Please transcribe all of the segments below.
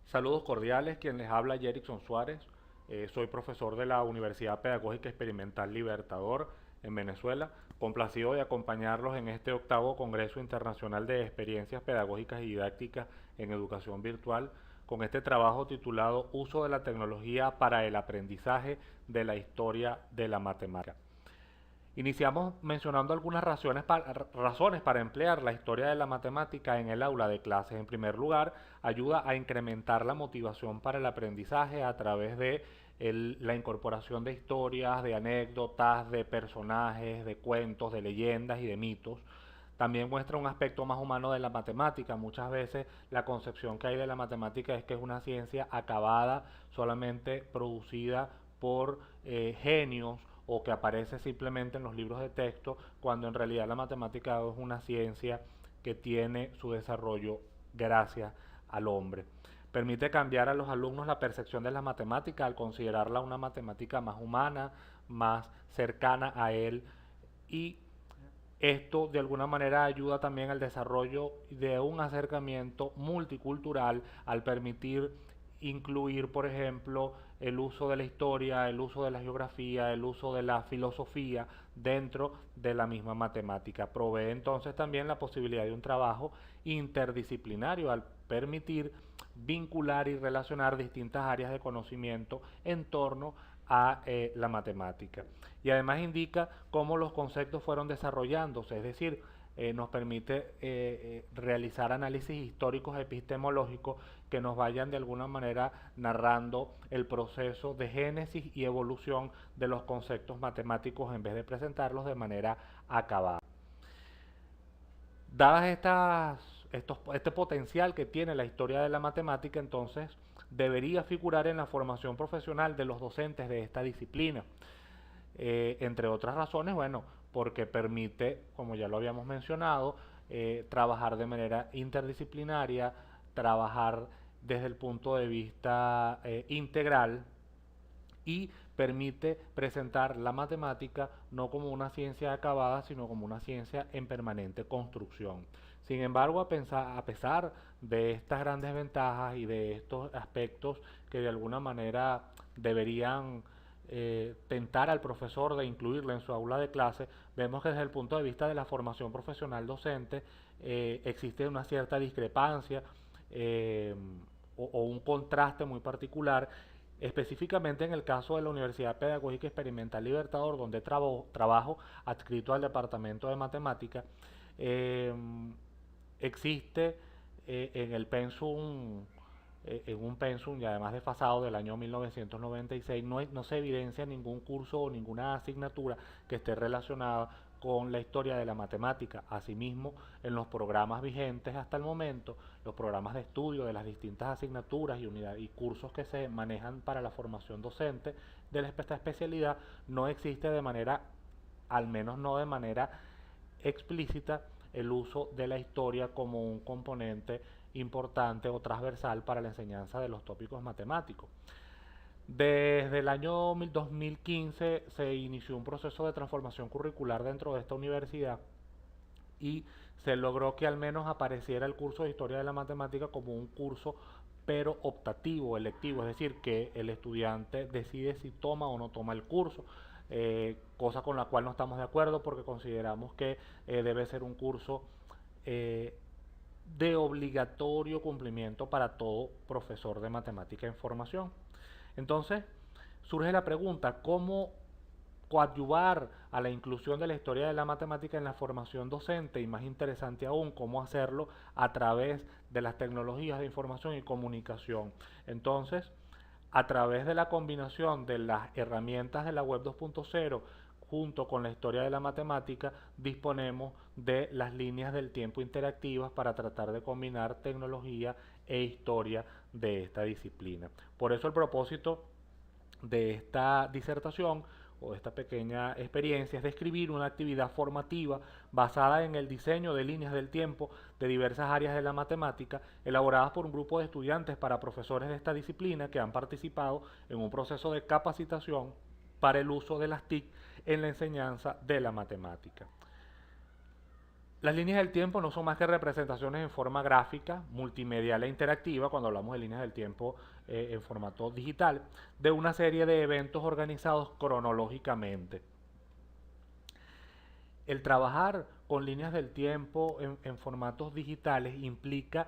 Saludos cordiales, quien les habla Jerickson Suárez. Soy profesor de la Universidad Pedagógica Experimental Libertador en Venezuela, complacido de acompañarlos en este octavo Congreso Internacional de Experiencias Pedagógicas y Didácticas en Educación Virtual, con este trabajo titulado Uso de la tecnología para el aprendizaje de la historia de la matemática. Iniciamos mencionando algunas razones para emplear la historia de la matemática en el aula de clases. En primer lugar, ayuda a incrementar la motivación para el aprendizaje a través de la incorporación de historias, de anécdotas, de personajes, de cuentos, de leyendas y de mitos. También muestra un aspecto más humano de la matemática. Muchas veces la concepción que hay de la matemática es que es una ciencia acabada, solamente producida por genios o que aparece simplemente en los libros de texto, cuando en realidad la matemática es una ciencia que tiene su desarrollo gracias al hombre. Permite cambiar a los alumnos la percepción de la matemática al considerarla una matemática más humana, más cercana a él, y esto de alguna manera ayuda también al desarrollo de un acercamiento multicultural al permitir incluir, por ejemplo, el uso de la historia, el uso de la geografía, el uso de la filosofía dentro de la misma matemática. Provee entonces también la posibilidad de un trabajo interdisciplinario al permitir vincular y relacionar distintas áreas de conocimiento en torno a la matemática. Y además indica cómo los conceptos fueron desarrollándose, es decir, nos permite realizar análisis históricos epistemológicos que nos vayan de alguna manera narrando el proceso de génesis y evolución de los conceptos matemáticos en vez de presentarlos de manera acabada. Dadas este potencial que tiene la historia de la matemática, entonces debería figurar en la formación profesional de los docentes de esta disciplina. Entre otras razones, bueno, porque permite, como ya lo habíamos mencionado, trabajar de manera interdisciplinaria, trabajar desde el punto de vista integral, y permite presentar la matemática no como una ciencia acabada, sino como una ciencia en permanente construcción. Sin embargo, a pesar de estas grandes ventajas y de estos aspectos que de alguna manera deberían tentar al profesor de incluirla en su aula de clase, vemos que desde el punto de vista de la formación profesional docente existe una cierta discrepancia eh, o un contraste muy particular, específicamente en el caso de la Universidad Pedagógica Experimental Libertador, donde trabajo adscrito al Departamento de Matemática. eh, Existe en el pensum, en un pensum y además desfasado del año 1996, no se evidencia ningún curso o ninguna asignatura que esté relacionada con la historia de la matemática. Asimismo, en los programas vigentes hasta el momento, los programas de estudio de las distintas asignaturas y cursos que se manejan para la formación docente de esta especialidad, no existe de manera, al menos no de manera explícita, el uso de la historia como un componente importante o transversal para la enseñanza de los tópicos matemáticos. Desde el año 2015 se inició un proceso de transformación curricular dentro de esta universidad y se logró que al menos apareciera el curso de Historia de la Matemática como un curso pero optativo, electivo, es decir, que el estudiante decide si toma o no toma el curso, cosa con la cual no estamos de acuerdo porque consideramos que debe ser un curso eh, de obligatorio cumplimiento para todo profesor de matemática en formación. Entonces, surge la pregunta, ¿cómo coadyuvar a la inclusión de la historia de la matemática en la formación docente? Y más interesante aún, cómo hacerlo a través de las tecnologías de información y comunicación. Entonces, a través de la combinación de las herramientas de la web 2.0 junto con la historia de la matemática, disponemos de las líneas del tiempo interactivas para tratar de combinar tecnología e historia de esta disciplina. Por eso el propósito de esta disertación o esta pequeña experiencia es describir una actividad formativa basada en el diseño de líneas del tiempo de diversas áreas de la matemática, elaboradas por un grupo de estudiantes para profesores de esta disciplina que han participado en un proceso de capacitación para el uso de las TIC en la enseñanza de la matemática. Las líneas del tiempo no son más que representaciones en forma gráfica, multimedial e interactiva, cuando hablamos de líneas del tiempo en formato digital, de una serie de eventos organizados cronológicamente. El trabajar con líneas del tiempo en formatos digitales implica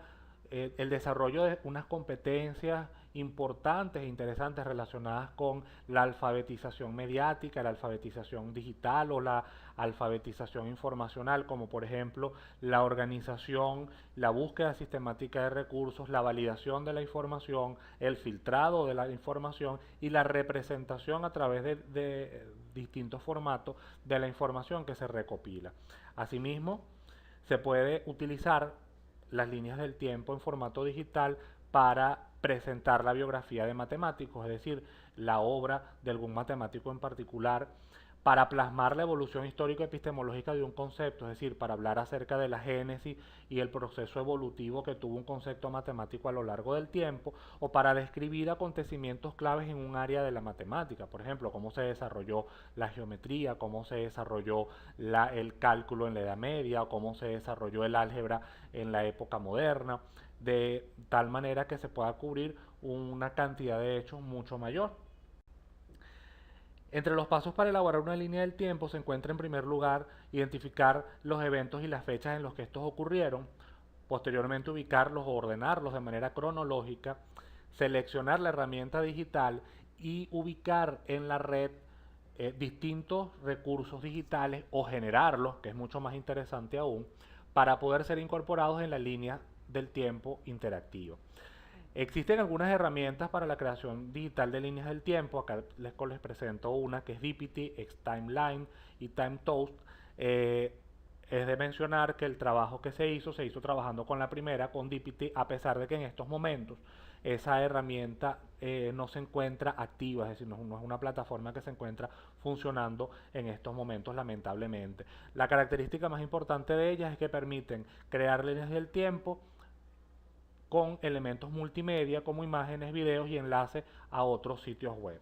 el desarrollo de unas competencias importantes e interesantes relacionadas con la alfabetización mediática, la alfabetización digital o la alfabetización informacional, como por ejemplo la organización, la búsqueda sistemática de recursos, la validación de la información, el filtrado de la información y la representación a través de distintos formatos de la información que se recopila. Asimismo, se puede utilizar las líneas del tiempo en formato digital para presentar la biografía de matemáticos, es decir, la obra de algún matemático en particular, para plasmar la evolución histórico-epistemológica de un concepto, es decir, para hablar acerca de la génesis y el proceso evolutivo que tuvo un concepto matemático a lo largo del tiempo, o para describir acontecimientos claves en un área de la matemática, por ejemplo, cómo se desarrolló la geometría, cómo se desarrolló el cálculo en la Edad Media, o cómo se desarrolló el álgebra en la época moderna, de tal manera que se pueda cubrir una cantidad de hechos mucho mayor. Entre los pasos para elaborar una línea del tiempo se encuentra en primer lugar identificar los eventos y las fechas en los que estos ocurrieron, posteriormente ubicarlos o ordenarlos de manera cronológica, seleccionar la herramienta digital y ubicar en la red distintos recursos digitales o generarlos, que es mucho más interesante aún, para poder ser incorporados en la línea del tiempo interactiva. Existen algunas herramientas para la creación digital de líneas del tiempo. Acá les presento una que es DPT, XTimeline y TimeToast. Es de mencionar que el trabajo que se hizo trabajando con la primera, con DPT, a pesar de que en estos momentos esa herramienta no se encuentra activa, es decir, no es una plataforma que se encuentra funcionando en estos momentos, lamentablemente. La característica más importante de ellas es que permiten crear líneas del tiempo con elementos multimedia como imágenes, videos y enlaces a otros sitios web.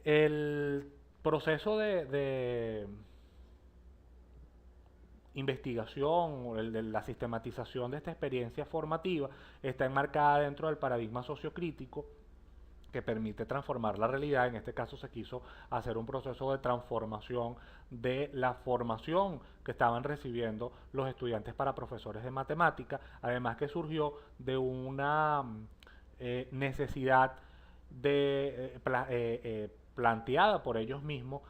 El proceso de investigación o de la sistematización de esta experiencia formativa está enmarcada dentro del paradigma sociocrítico que permite transformar la realidad. En este caso se quiso hacer un proceso de transformación de la formación que estaban recibiendo los estudiantes para profesores de matemática, además que surgió de una necesidad planteada por ellos mismos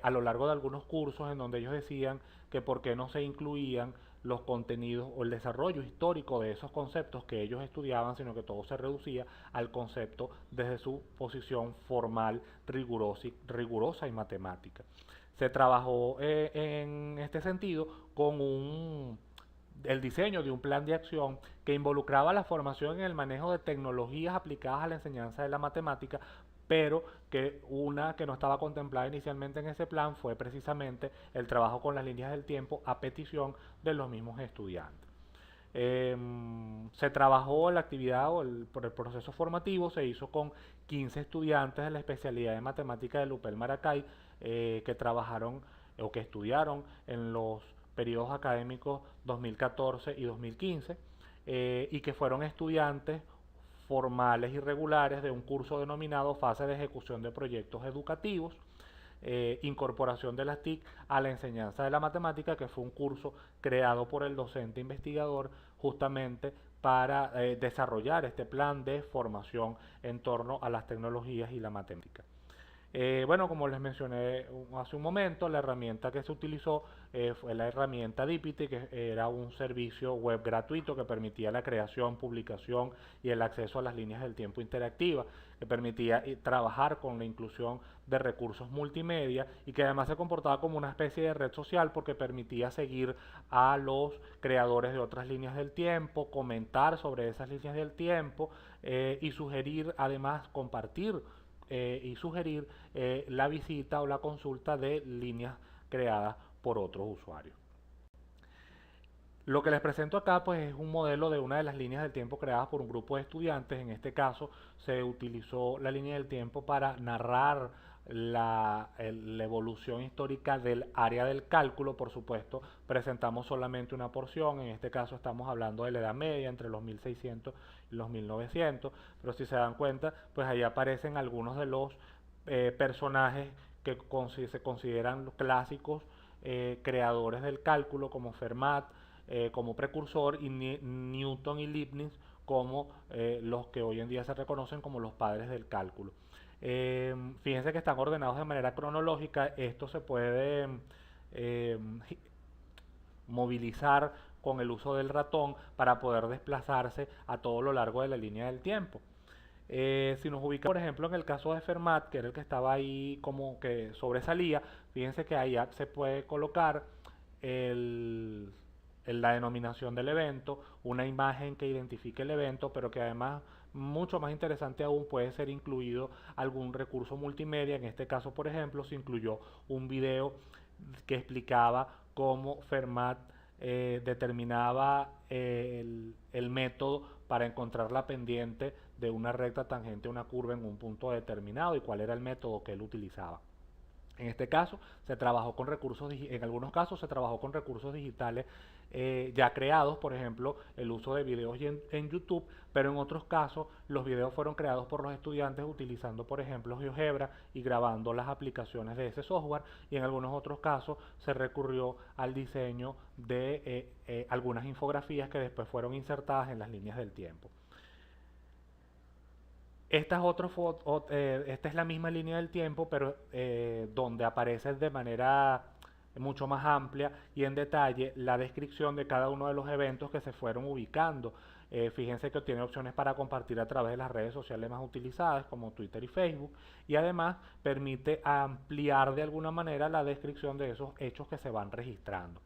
a lo largo de algunos cursos en donde ellos decían que por qué no se incluían los contenidos o el desarrollo histórico de esos conceptos que ellos estudiaban, sino que todo se reducía al concepto desde su posición formal, rigurosa y matemática. Se trabajó en este sentido con el diseño de un plan de acción que involucraba la formación en el manejo de tecnologías aplicadas a la enseñanza de la matemática, pero que una que no estaba contemplada inicialmente en ese plan fue precisamente el trabajo con las líneas del tiempo a petición de los mismos estudiantes. Se trabajó la actividad por el proceso formativo, se hizo con 15 estudiantes de la especialidad de matemática de Lupel Maracay que trabajaron o que estudiaron en los periodos académicos 2014 y 2015 y que fueron estudiantes formales y regulares de un curso denominado Fase de Ejecución de Proyectos Educativos, incorporación de las TIC a la enseñanza de la matemática, que fue un curso creado por el docente investigador justamente para desarrollar este plan de formación en torno a las tecnologías y la matemática. Bueno, como les mencioné hace un momento, la herramienta que se utilizó fue la herramienta DPT, que era un servicio web gratuito que permitía la creación, publicación y el acceso a las líneas del tiempo interactiva, que permitía trabajar con la inclusión de recursos multimedia y que además se comportaba como una especie de red social porque permitía seguir a los creadores de otras líneas del tiempo, comentar sobre esas líneas del tiempo y sugerir, además, compartir y sugerir la visita o la consulta de líneas creadas por otros usuarios. Lo que les presento acá pues es un modelo de una de las líneas del tiempo creadas por un grupo de estudiantes. En este caso se utilizó la línea del tiempo para narrar la evolución histórica del área del cálculo. Por supuesto, presentamos solamente una porción, en este caso estamos hablando de la Edad Media, entre los 1600 y los 1900, pero si se dan cuenta, pues ahí aparecen algunos de los personajes que se consideran clásicos creadores del cálculo, como Fermat, como precursor, y Newton y Leibniz como los que hoy en día se reconocen como los padres del cálculo. Fíjense que están ordenados de manera cronológica. Esto se puede eh, movilizar con el uso del ratón para poder desplazarse a todo lo largo de la línea del tiempo. Si nos ubicamos, por ejemplo, en el caso de Fermat, que era el que estaba ahí como que sobresalía, fíjense que ahí se puede colocar el, la denominación del evento, una imagen que identifique el evento, pero que además, mucho más interesante aún, puede ser incluido algún recurso multimedia. En este caso, por ejemplo, se incluyó un video que explicaba cómo Fermat determinaba el método para encontrar la pendiente de una recta tangente a una curva en un punto determinado y cuál era el método que él utilizaba. En este caso se trabajó con recursos, en algunos casos se trabajó con recursos digitales ya creados, por ejemplo, el uso de videos en YouTube, pero en otros casos los videos fueron creados por los estudiantes utilizando, por ejemplo, GeoGebra y grabando las aplicaciones de ese software, y en algunos otros casos se recurrió al diseño de algunas infografías que después fueron insertadas en las líneas del tiempo. Esta es la misma línea del tiempo, pero donde aparece de manera mucho más amplia y en detalle la descripción de cada uno de los eventos que se fueron ubicando. Fíjense que tiene opciones para compartir a través de las redes sociales más utilizadas, como Twitter y Facebook, y además permite ampliar de alguna manera la descripción de esos hechos que se van registrando.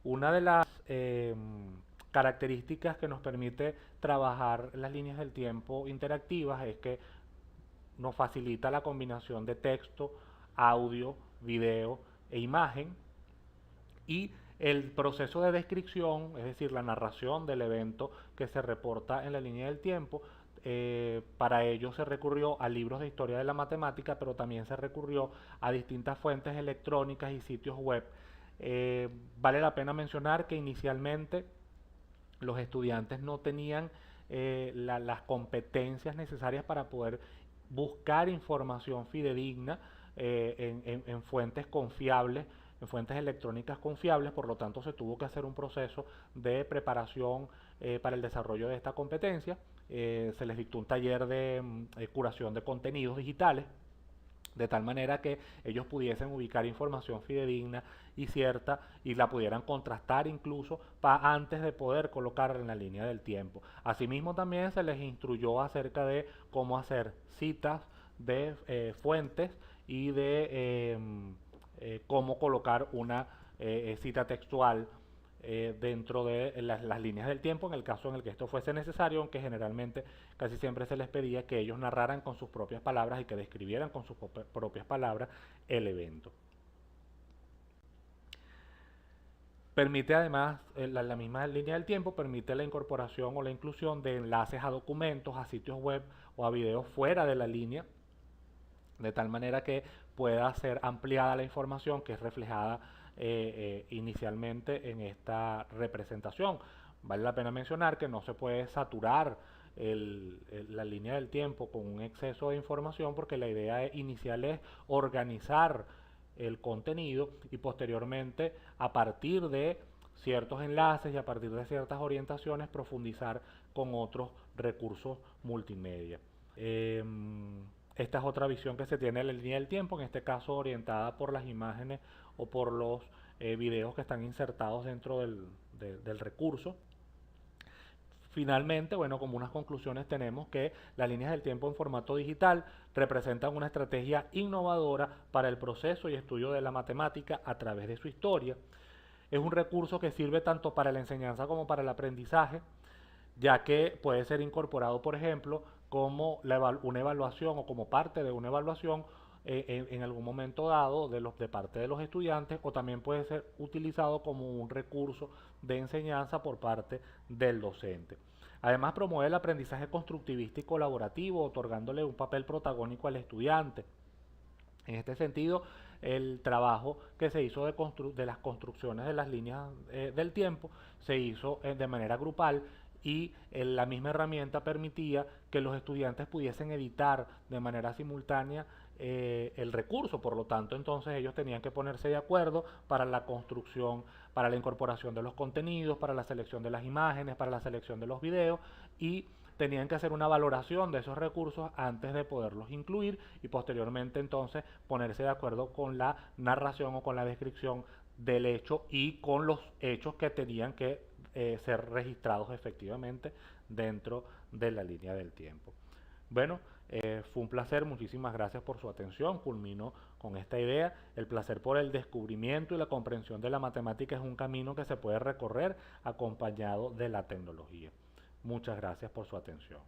Una de las características que nos permite trabajar las líneas del tiempo interactivas es que nos facilita la combinación de texto, audio, video e imagen, y el proceso de descripción, es decir, la narración del evento que se reporta en la línea del tiempo. Para ello se recurrió a libros de historia de la matemática, pero también se recurrió a distintas fuentes electrónicas y sitios web. Vale la pena mencionar que inicialmente los estudiantes no tenían las competencias necesarias para poder buscar información fidedigna en fuentes confiables, en fuentes electrónicas confiables. Por lo tanto se tuvo que hacer un proceso de preparación para el desarrollo de esta competencia. Se les dictó un taller de curación de contenidos digitales, de tal manera que ellos pudiesen ubicar información fidedigna y cierta y la pudieran contrastar incluso antes de poder colocarla en la línea del tiempo. Asimismo, también se les instruyó acerca de cómo hacer citas de fuentes y de cómo colocar una cita textual dentro de las líneas del tiempo, en el caso en el que esto fuese necesario, aunque generalmente casi siempre se les pedía que ellos narraran con sus propias palabras y que describieran con sus propias palabras el evento. Permite además, la misma línea del tiempo permite la incorporación o la inclusión de enlaces a documentos, a sitios web o a videos fuera de la línea, de tal manera que pueda ser ampliada la información que es reflejada inicialmente en esta representación. Vale la pena mencionar que no se puede saturar la línea del tiempo con un exceso de información, porque la idea inicial es organizar el contenido y posteriormente, a partir de ciertos enlaces y a partir de ciertas orientaciones, profundizar con otros recursos multimedia. Esta es otra visión que se tiene de la línea del tiempo, en este caso orientada por las imágenes o por los videos que están insertados dentro del recurso. Finalmente, bueno, como unas conclusiones tenemos que las líneas del tiempo en formato digital representan una estrategia innovadora para el proceso y estudio de la matemática a través de su historia. Es un recurso que sirve tanto para la enseñanza como para el aprendizaje, ya que puede ser incorporado, por ejemplo, como una evaluación o como parte de una evaluación en algún momento dado de parte de los estudiantes, o también puede ser utilizado como un recurso de enseñanza por parte del docente. Además, promueve el aprendizaje constructivista y colaborativo, otorgándole un papel protagónico al estudiante. En este sentido, el trabajo que se hizo de las construcciones de las líneas del tiempo se hizo de manera grupal y la misma herramienta permitía que los estudiantes pudiesen editar de manera simultánea el recurso. Por lo tanto, entonces ellos tenían que ponerse de acuerdo para la construcción, para la incorporación de los contenidos, para la selección de las imágenes, para la selección de los videos, y tenían que hacer una valoración de esos recursos antes de poderlos incluir y posteriormente entonces ponerse de acuerdo con la narración o con la descripción del hecho y con los hechos que tenían que ser registrados efectivamente dentro de la línea del tiempo. Bueno, fue un placer, muchísimas gracias por su atención. Culmino con esta idea. El placer por el descubrimiento y la comprensión de la matemática es un camino que se puede recorrer acompañado de la tecnología. Muchas gracias por su atención.